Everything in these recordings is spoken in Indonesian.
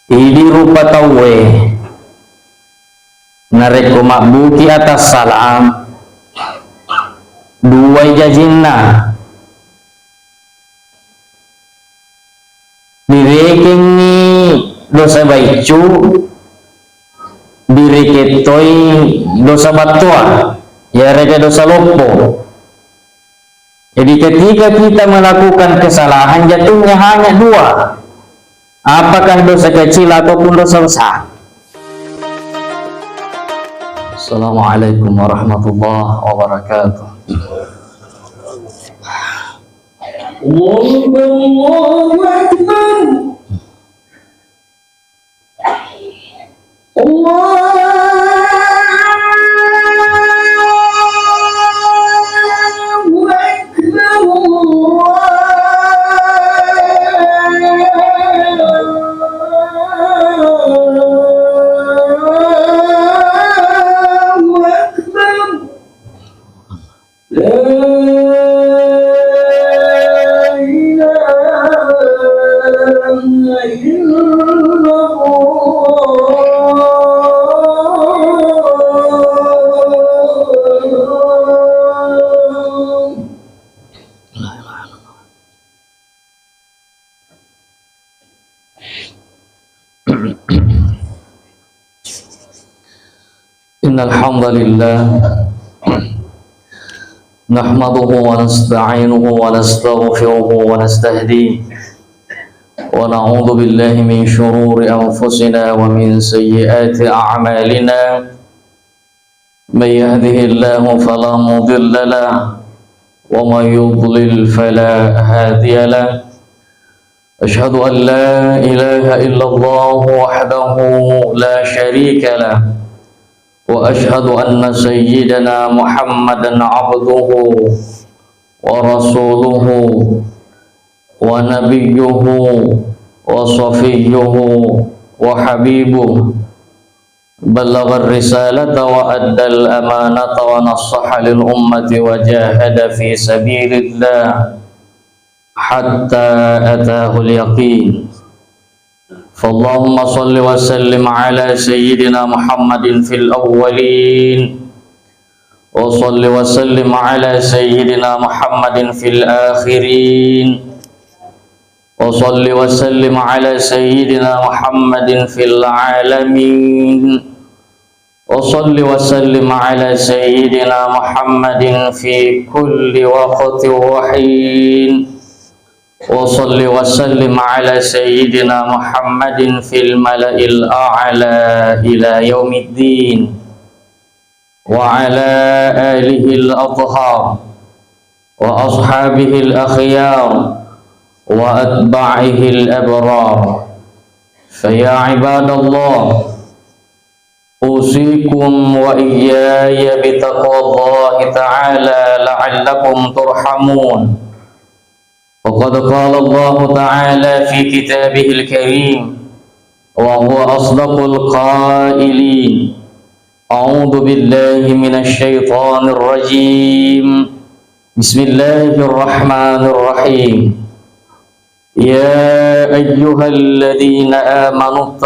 Idi rupa tawe nareko makbuki atas salam dua jajinna direkeng ni dosa baicu diriketoi dosa batua ya reka dosa lopo. Jadi ketika kita melakukan kesalahan jatuhnya hanya dua, apakah dosa kecil ataupun dosa besar. Assalamualaikum warahmatullahi wabarakatuh. Allahu Akbar. Innal hamdalillah nahmaduhu wa nasta'inuhu wa nastaghfiruhu wa nastahdihi wa na'udzu billahi min shururi anfusina wa min sayyiati a'malina may yahdihillahu fala mudilla lahu wa may yudlil fala hadiya lahu. Ashhadu an la ilaha illallah wahdahu la sharika lahu وأشهد أن سيدنا محمدًا عبده ورسوله ونبيه وصفيه وحبيبه بلغ الرسالة وأدى الأمانة ونصح للأمة وجاهد في سبيل الله حتى أتاه اليقين. فاللهم صل وسلم على سيدنا محمد في الأولين وصل وسلم على سيدنا محمد في الآخرين وصل وسلم على سيدنا محمد في العالمين وصل وسلم على سيدنا محمد في كل وقت وحين وصل وسلم على سيدنا محمد في الملأ الأعلى إلى يوم الدين وعلى آله الأطهار وأصحابه الأخيار وأتباعه الأبرار. فيا عباد الله أوصيكم وإياي بتقوى الله تعالى لعلكم ترحمون. وقد قال الله تعالى في كتابه الكريم وهو أصدق القائلين: أعوذ بالله من الشيطان الرجيم بسم الله الرحمن الرحيم يا أيها الذين آمنوا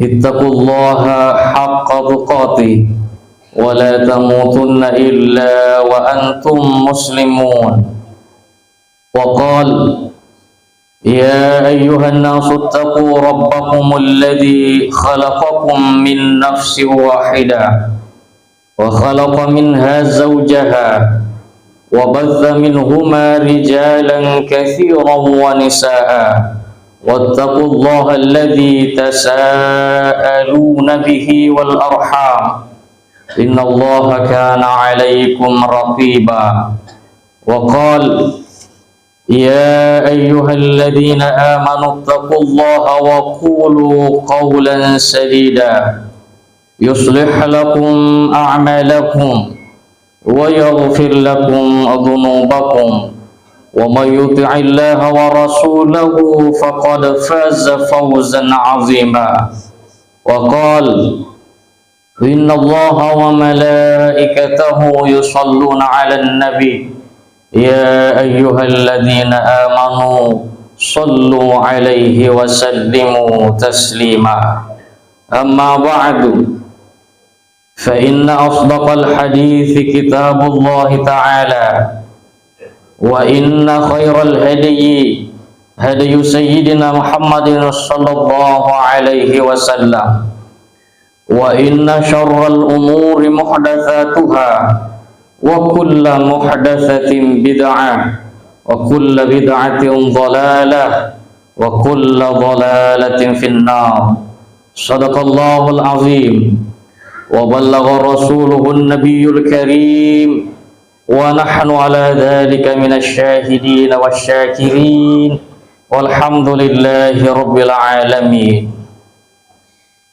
اتقوا الله حق تقاته ولا تموتن إلا وأنتم مسلمون. وقال يا أيها الناس اتقوا ربكم الذي خلقكم من نفس واحدة وخلق منها زوجها وبث منهما رجالا كثيرا ونساء واتقوا الله الذي تساءلون به والأرحام إن الله كان عليكم رقيبا. وقال يا أيها الذين آمنوا اتقوا الله وقولوا قولا سديدا يصلح لكم أعمالكم ويغفر لكم ذنوبكم ومن يطع الله ورسوله فقد فاز فوزا عظيما. وقال إن الله وملائكته يصلون على النبي يا أيها الذين آمنوا صلوا عليه وسلموا تسليما. أما بعد، فإن أصدق الحديث كتاب الله تعالى، وإن خير الهدي هدي سيدنا محمد صلى الله عليه وسلم، وإن شر الأمور محدثاتها، وكل محدثة بدعة، وكل بدعة ضلالة، وكل ضلالة في النار. صدق الله العظيم، وبلغ رسوله النبي الكريم، ونحن على ذلك من الشاهدين والشاكرين، والحمد لله رب العالمين.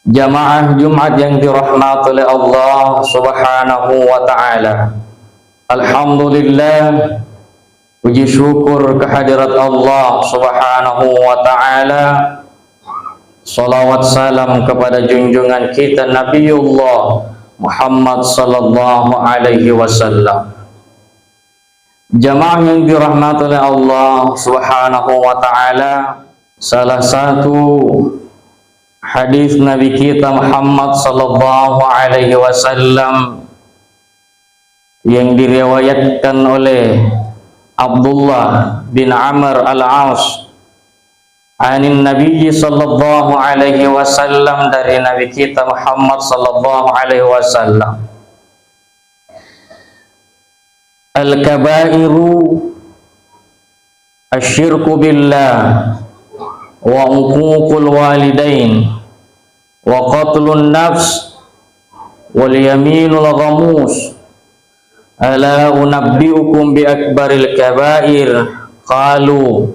Jamaah Jumat yang dirahmati oleh Allah Subhanahu wa taala. Alhamdulillah, puji syukur kehadirat Allah Subhanahu wa taala. Salawat salam kepada junjungan kita Nabiullah Muhammad sallallahu alaihi wasallam. Jamaah yang dirahmati oleh Allah Subhanahu wa taala, salah satu hadis Nabi kita Muhammad sallallahu alaihi wasallam yang diriwayatkan oleh Abdullah bin Amr al-As anin Nabi sallallahu alaihi wasallam, dari Nabi kita Muhammad sallallahu alaihi wasallam, al-kabairu asyirku billah wa uququl walidain wa qatlun nafs wal yaminul ghamus. Ala unabbiukum bi akbaril kabair? Qalu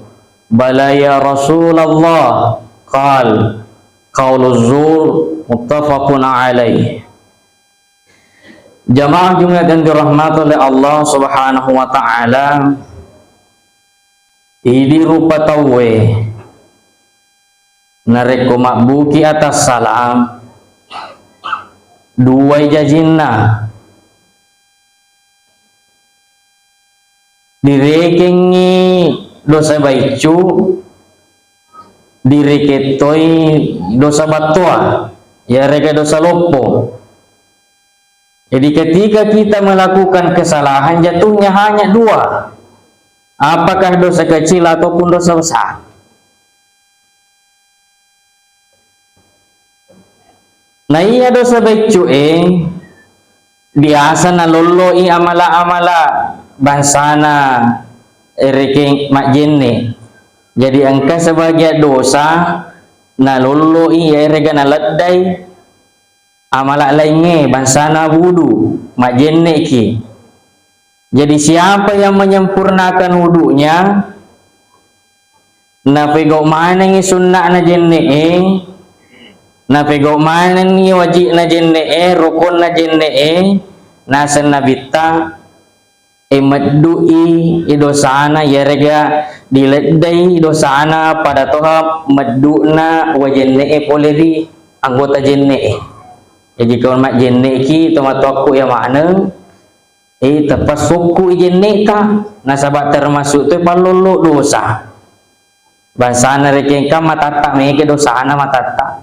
bala ya Rasulullah. Qal qauluz zur. Muttafaqun alaih. Jamaah Jumat yang dirahmati oleh Allah Subhanahu wa taala, ini rupa tawe nareko makbuki atas salam dua jajinna direkengi dosa baicu, direketoi dosa batua, ya reka dosa lopo. Jadi ketika kita melakukan kesalahan, jatuhnya hanya dua, apakah dosa kecil ataupun dosa besar. Nah iya dosa baicu biasa na loloi amala-amala bansana reke makjenne. Jadi angka sebagai dosa na loloi rega na ladai amala lainnya bansana wudu makjenne ki. Jadi siapa yang menyempurnakan wudunya, na pegau mana ngi sunnah na jenne na pegau mana ngi wajib na jenne rukun na jenne na senabita maddu'i idosana yarega diledai idosana pada toha madduna wajenne poleri anggota jenne. Jadi kalau mak jenne ki tomatokku ya makna tepas suku jenne ta nasabak termasuk tu palolo dosa bansana rekengka matata meke dosana matata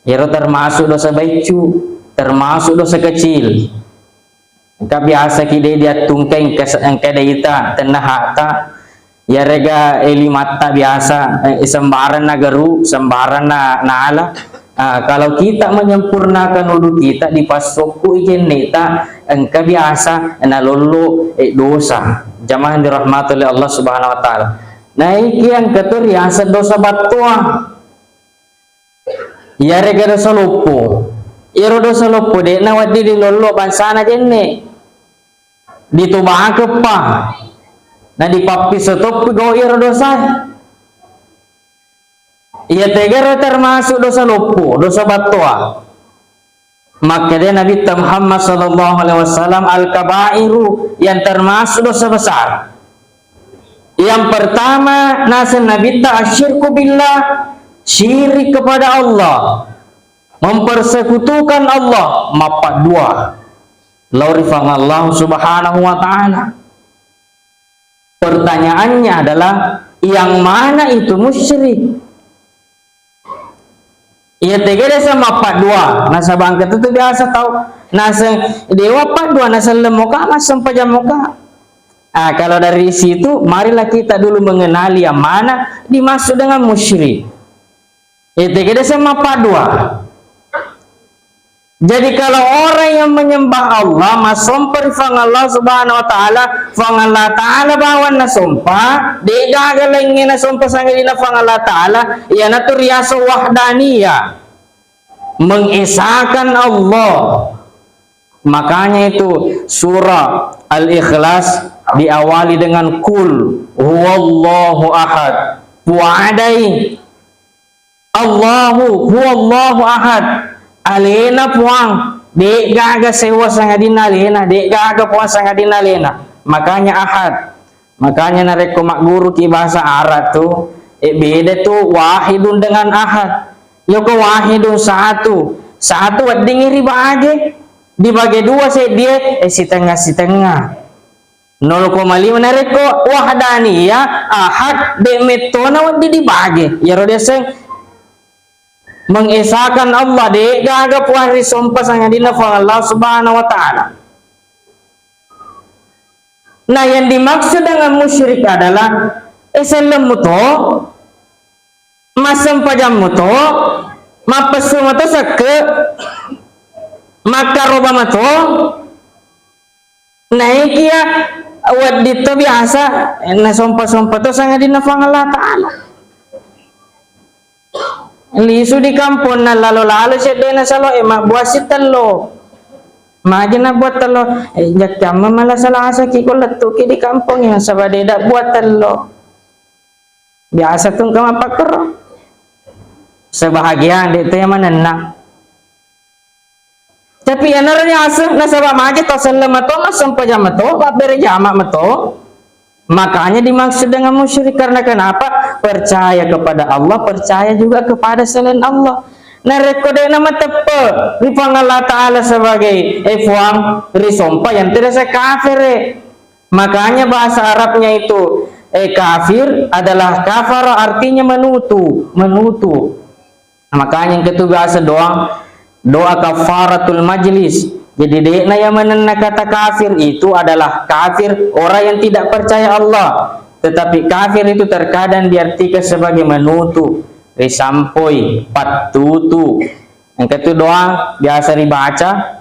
yero termasuk dosa baicu, termasuk dosa kecil. Ka biasa kide dia tungkeng kada ita tenah hata ya rega elimata biasa sembaran nagaru sembaran na ala. Kalau kita menyempurnakan wudu kita di pasoku ijeneta engka biasa na lolo dosa. Jamaah dirahmati oleh Allah Subhanahu wa taala. Nah iki yang keteriasa dosa batua. Ya rega dosa lopo. Iro dosa lopo de na wadi di lolo bansana jenne. Ditubah kepa. Nah dipapis stop go iro dosa. Ia tegara termasuk dosa lopo, dosa batua. Maka dia Nabi Muhammad sallallahu alaihi wasallam al-kabairu yang termasuk dosa besar. Yang pertama nasihat Nabi asyirku billah, syirik kepada Allah, mempersekutukan Allah. Mapat dua laurifang Allah subhanahu wa ta'ala. Pertanyaannya adalah yang mana itu musyrik. Ia tegede sama pak dua nasa bangket itu biasa tahu nasa dewa pak dua nasa lemoka masam pajam muka. Kalau dari situ marilah kita dulu mengenali yang mana dimaksud dengan musyrik. Ia tegede sama pak dua. Jadi kalau orang yang menyembah Allah masompa fang Allah subhanahu wa ta'ala fang Allah ta'ala bawan na sompa di gagalingin na sompa sangilina fang Allah ta'ala yan na riasa wahdaniyah mengesahkan Allah. Makanya itu surah Al-Ikhlas diawali dengan kul huwallahu ahad puadai Allahu huwallahu ahad alena puang dek gaga sewa sangadina lena dek gaga puang sangadina lena. Makanya ahad, makanya nareko mak guru ki bahasa Arab tuh beda tuh wahidun dengan ahad. Yoko wahidun satu wadingiri baage dibagi dua saya dia setengah 0,5 nareko wahdani ya ahad de metona wadi dibagi ya roda seng mengesahkan Allah de gaga puari sompa sangadina fa Allah subhanahu wa ta'ala. Nah yang dimaksud dengan musyrik adalah eselem muto masam pajam muto mapesu muto sake makaroba muto naik ya wadito biasa na sompa to sangadina fa Allah ta'ala. Lisu di kampung na lalo siya na salo mak buat si telo maja na buat telo jak jama malah salah asa ki ko letu ki di kampung ya sabade dak buat telo biasa tung kama pakero sebahagian de teh manenang tapi anarnya asa na sabah maja to sallama to masam pajama to babere jama mato. Makanya dimaksud dengan musyrik karena kenapa? Percaya kepada Allah, percaya juga kepada selain Allah. Nah rekode nama tepe di Allah Ta'ala sebagai fuang risompa yang tidak kafir. Makanya bahasa Arabnya itu kafir adalah kafara artinya menutu. Makanya yang ketiga bahasa doa kafaratul majlis. Jadi dekna yang menena kata kafir itu adalah kafir orang yang tidak percaya Allah. Tetapi kafir itu terkadang diartikan sebagai menutu, risampoi, patutu. Yang kedua doa biasa dibaca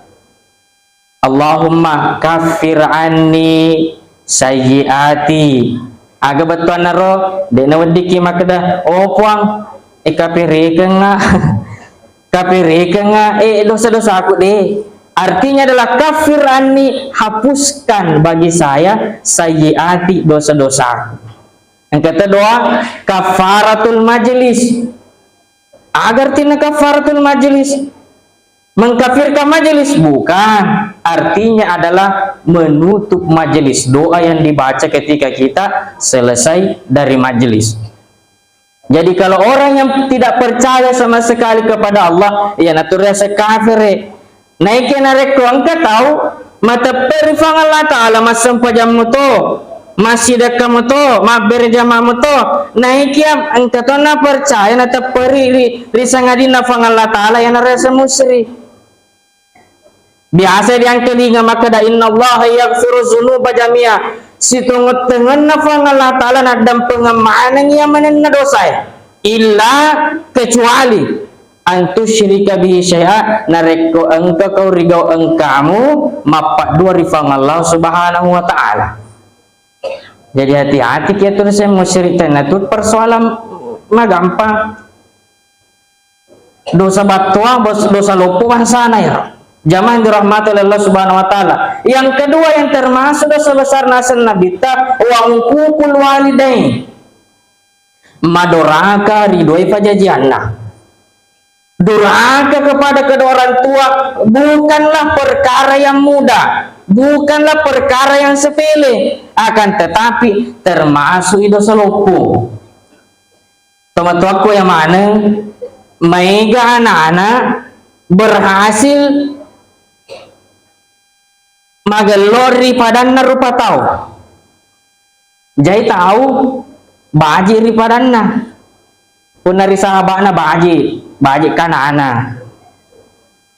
Allahumma kafir anni sayyiati. Aga betuan naro dekna wadiki makada puang kapirikeun nga kapirikeun nga dosa-dosa aku deh. Artinya adalah kafir anni, hapuskan bagi saya sayyiati dosa-dosa. Yang kedua kafaratul majlis. Agar tina kafaratul majlis mengkafirkan majelis bukan, artinya adalah menutup majelis, doa yang dibaca ketika kita selesai dari majelis. Jadi kalau orang yang tidak percaya sama sekali kepada Allah ya naturnya sekafir. Naikin narek angka tahu mata perifang Allah Ta'ala masam pajam muto masih dekat muto ma berjamaah muto naikiam angka to na percaya nata peri risangadina fang Allah Ta'ala yang rasa musyrik biasa diangkat ingat maka da innallaha yaghfiru dzunuba jami'a situngut tengen na fang Allah Ta'ala nadam pengamanan yang menena dosa illa kecuali antusyrika bihi syai'a nareko engkau kau rigau engkamu mapak dua rifang Allah subhanahu wa ta'ala. Jadi hati-hati kita terus musyrik itu persoalan mah gampang dosa batua dosa lupa sana ya jamaah dirahmati Allah subhanahu wa ta'ala. Yang kedua yang termasuk dosa besar nasan nabita wa uququl walidain madoraka ridhoi fajajianna. Durhaka kepada kedua orang tua bukanlah perkara yang mudah, bukanlah perkara yang sepele, akan tetapi termasuk dosa lupa. Teman-temanku yang mana mega anak-anak berhasil magelori padana rupa tahu. Jadi tahu baji ri padanna punari sahabana baji kanana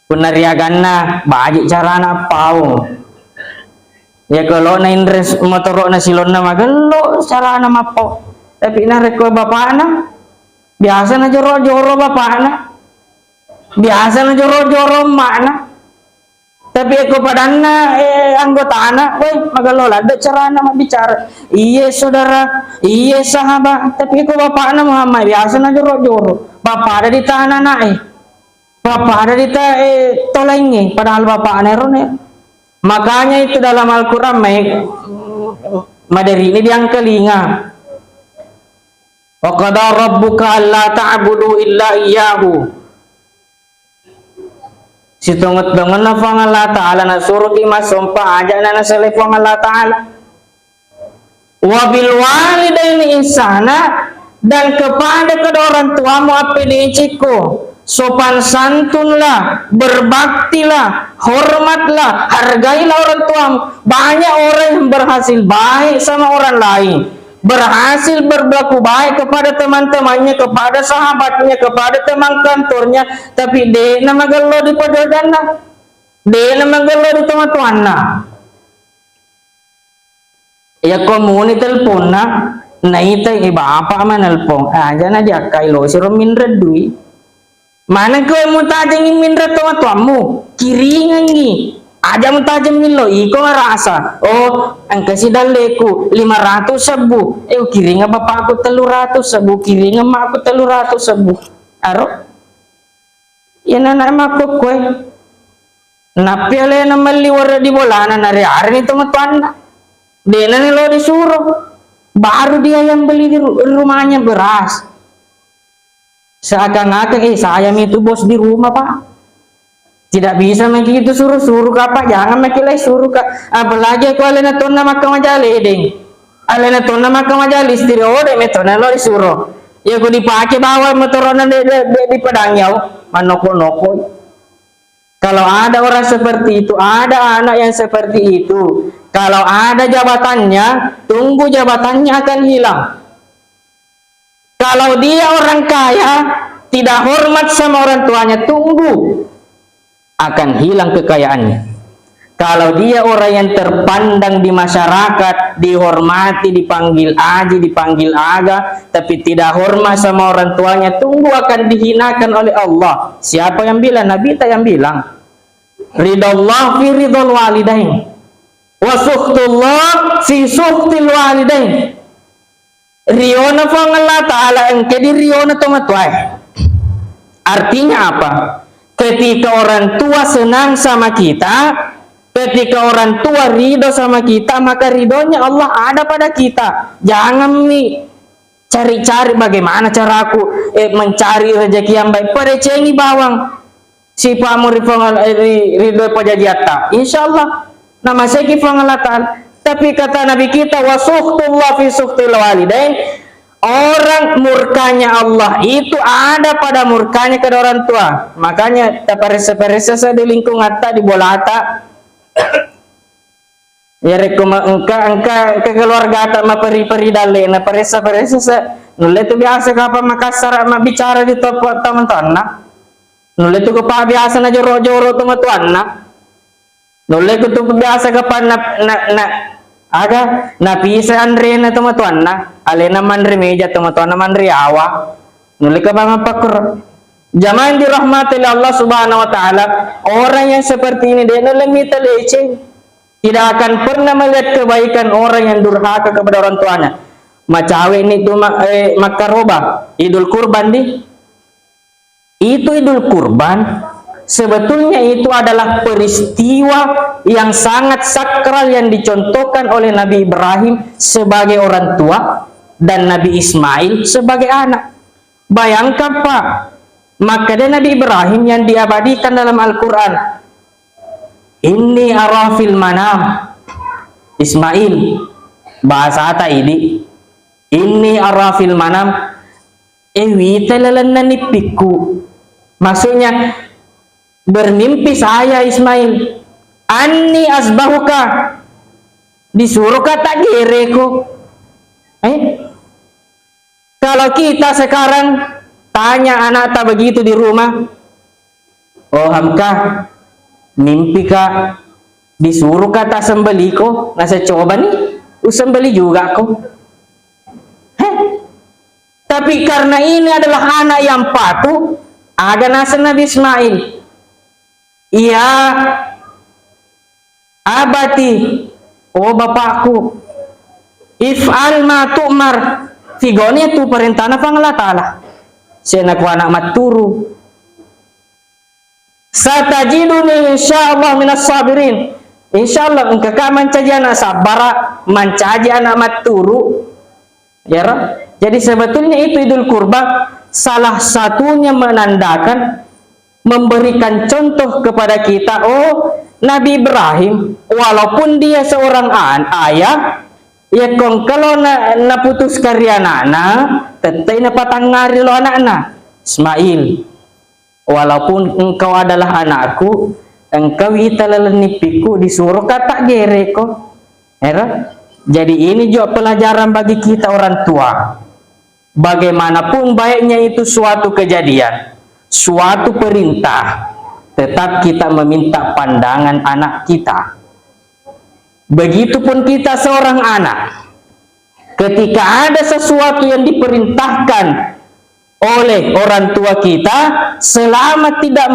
punari aganna baji carana pau ya kalau na indres motoro na silonna magelo carana mapo tapi na reko bapana biasa na joro bapana biasa na joro makna tapi aku padanna anggota anak, woi magalola, ada carana bicara. Iya saudara, iya sahabat, tapi aku bapak anak Muhammad biasa na joro. Bapak ada di tanah anak bapak ada di tolengi, padahal bapak anak rone. Makanya itu dalam Al-Quran madari ini yang kelinga. Wa qada rabbuka alla ta'budu illa iyyahu. Situngut dengan nafang Allah Ta'ala na suruh ima sumpah aja na nasalifang Allah Ta'ala wabil walidaini insana dan kepada kedua orang tuamu apa diiciko sopan santunlah berbaktilah hormatlah hargailah orang tuamu. Banyak orang yang berhasil baik sama orang lain, berhasil berlaku baik kepada teman-temannya, kepada sahabatnya, kepada teman kantornya, tapi dia nama gelo di padodana, dia nama gelo di teman-temannya. Ya komuni telepon na ita iba apa man nelpon aja na dia kailo si minra dui. Mana kau mau tajengin minra teman-temanmu kiringan ni. Aja mutajam nilo iko ngerasa oh angka si daleku 500 sebu kiringa bapakku 300 sebu kiringa makku 300 sebu aro ya nana makku kue napi ale na mali wara di bolana nari ari itu matuan dena nih lo disuruh baru dia yang beli di rumahnya beras seakan-akan saya itu bos di rumah pak. Tidak bisa begitu suruh apa jangan makilai suruh kak apalagi aku alena tonna maka majali ding alena tonna maka majali istri ode metona lo disuruh ya aku dipakai bawa motorona di padangnya manoko-noko. Kalau ada orang seperti itu, ada anak yang seperti itu, kalau ada jabatannya tunggu jabatannya akan hilang. Kalau dia orang kaya tidak hormat sama orang tuanya tunggu akan hilang kekayaannya. Kalau dia orang yang terpandang di masyarakat, dihormati, dipanggil aji, dipanggil aga, tapi tidak hormat sama orang tuanya, tunggu akan dihinakan oleh Allah. Siapa yang bilang? Nabi tak yang bilang. Ridallah fi ridal walidain, wa sukhtullah fi sukhtil walidain. Riona fang Allah Ta'ala engke di riona tomatuai. Artinya apa? Ketika orang tua senang sama kita, ketika orang tua ridho sama kita, maka ridhonya Allah ada pada kita. Jangan nih cari-cari bagaimana cara aku mencari rezeki yang baik. Pada cengi bawang si pamur ridho pajajiata. Insyaallah nama saya kifangalatan. Tapi kata Nabi kita wasuhtullah fi suhtil walidain. Orang murkanya Allah itu ada pada murkanya kedua orang tua. Makanya taparesa-paresa di lingkungan di bolata. Ya rekoma engka keluarga ta maperi-peri dale na paresa-paresa nulle tu biasa kapan Makassar ma bicara di teman-teman na. Nulle tu pa biasa na joro-joro teman-teman na. Nulle tu biasa kapan na aga napisa andre na teman-teman na. Alena mandri meja teman-teman mandri awa nulik ka bang pakur zaman dirahmati Allah Subhanahu wa taala. Orang yang seperti ini dia lemita leceh, tidak akan pernah melihat kebaikan orang yang durhaka kepada orang tuanya. Macawe ini tuh makaroba Idul Kurban itu Idul Kurban sebetulnya itu adalah peristiwa yang sangat sakral yang dicontohkan oleh Nabi Ibrahim sebagai orang tua dan Nabi Ismail sebagai anak. Bayangkan Pak, maka dari Nabi Ibrahim yang diabadikan dalam Al-Quran, inni arafil manam Ismail bahasa ata ini inni arafil manam talalan nipiku, maksudnya bermimpi saya Ismail anni asbahuka disuruh kata gereku Kalau kita sekarang tanya anak tak begitu di rumah, oh hamka, mimpi kak disuruh kata sembeli ko, nasa coba nih, sembeli juga ko. Tapi karena ini adalah anak yang patuh, ada nasa Nabi Ismail. Iya, abati, oh bapakku, if'al ma tu'mar, figone tu perintah na Allah Ta'ala. Saya nak anak maturu. Satajiduni insyaallah minas sabirin. Insyaallah engkau kaman caji anak sabar, mencaji anak maturu. Ya, jadi sebetulnya itu Idul Kurban salah satunya menandakan, memberikan contoh kepada kita, oh Nabi Ibrahim walaupun dia seorang ayah, ya kong kalau na putus karya anak tetap na patangari lo anak Ismail, walaupun engkau adalah anakku, engkau italanipiku disuruh kata gereko. Ya, jadi ini juga pelajaran bagi kita orang tua. Bagaimanapun baiknya itu suatu kejadian, suatu perintah, tetap kita meminta pandangan anak kita. Begitupun kita seorang anak, ketika ada sesuatu yang diperintahkan oleh orang tua kita, selama tidak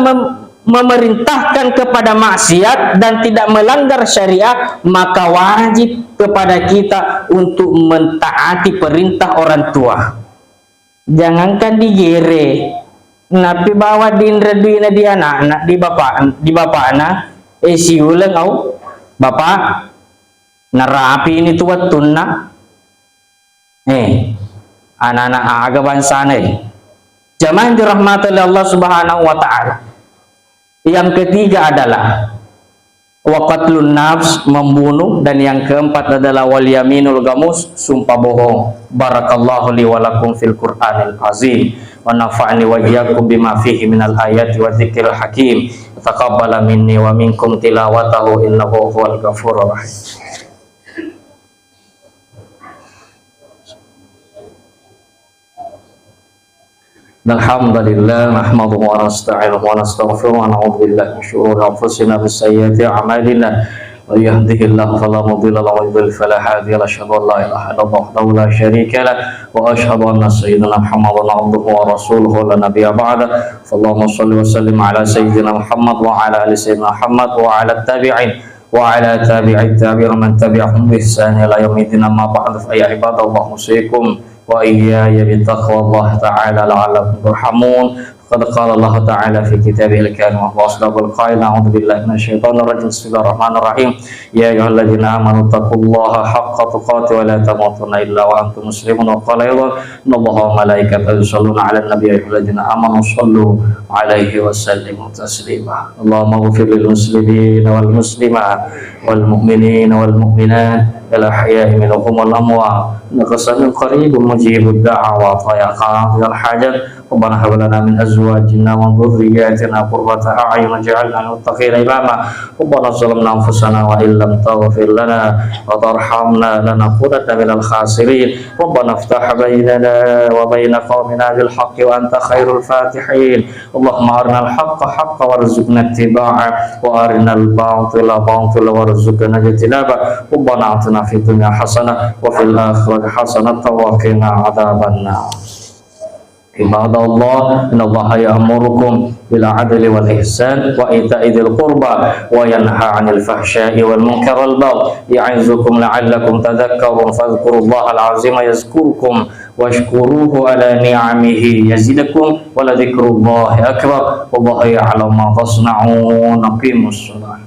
memerintahkan kepada maksiat dan tidak melanggar syariat, maka wajib kepada kita untuk mentaati perintah orang tua. Jangankan digere, napi bawa dinreduina di anak di bapakna, siulang au bapak narapi ini tuat tunna, anak-anak aga bansana. Jamaah dirahmati oleh Allah Subhanahu wa Ta'ala. Yang ketiga adalah waqatlun nafs, membunuh, dan yang keempat adalah wal yaminul gamus, sumpah bohong. Barakallahu li wa lakum fil Qur'anil azim wa nafa'ni wa iyyakum bima fihi minal ayati wa dzikril hakim. Taqabbala minni wa minkum tilawatahu innahu huwal ghafurur rahim. Alhamdulillah, nahmaduhu wa nasta'inuhu wa nastaghfiruhu wa na'udzu billahi min shururi anfusina wa sayyiati a'malina. May yahdihillahu fala mudilla lahu wa may yudlil fala hadiya lahu. Asyhadu an la ilaha illallah wahdahu la syarika lahu wa asyhadu anna sayyidina Muhammadan abduhu wa rasuluhu la nabiyya ba'da. Allahumma shalli wa sallim ala sayyidina Muhammad wa ala ali sayyidina Muhammad wa ala tabi'in wa ala tabi'it tabi'in man tabi'ahum bi ihsan ila yaumil amma ba'd. Fa ya ibadallah, usikum wa iyaya bitaqwallah ta'ala la'allakum turhamun. Qad qala Allah ta'ala fi kitabihil karim wa asdaqul qail. A'udzu billahi minasyaitonir rajim. Bismillahirrahmanirrahim. Ya ayyuhalladzina amanu taqullaha haqqa tuqatih wa la tamutunna illa wa antum muslimun. Wa qala aydan innallaha wa malaikatahu yusholluna 'alan nabiy. Ya ayyuhalladzina amanu shallu 'alaihi wa sallimu taslima. Allahumma ighfir lil muslimina wal muslimat wal mu'minina wal mu'minat al ahya'i minhum wal amwat. Innaka sami'un qaribun mujibud da'awat ya qadhiyal hajat. Rabbana hab lana min azwajina wa dhurriyyatina qurrata a'yun waj'alna lil muttaqina imama. Rabbana zalamna anfusana wa illam taghfir lana wa tarhamna lanakunanna minal khasirin. Rabbana iftah bainana wa bain qaumina bil haqqi wa anta khairul fatihin. Allahumma arinal haqqa haqqan warzuqna ittiba'a wa arinal batila batila warzuqna ijtinaba. Rabbana atina fid dunya hasanah wa fil akhirati hasanah wa qina adzabannar. Ibadallah, innallaha ya'murukum bil 'adli wal ihsan wa ita'i dzil qurba wa yanha 'anil fahsya'i wal munkari wal baghi ya'izukum la'allakum tadhakkarun. Fadhkurullaha al-'azima yazkurkum washkuruhu 'ala ni'amihi yazidakum wa la dzikrullahi akbar wallahu ya'lamu ma tasna'un. Aqimus shalah.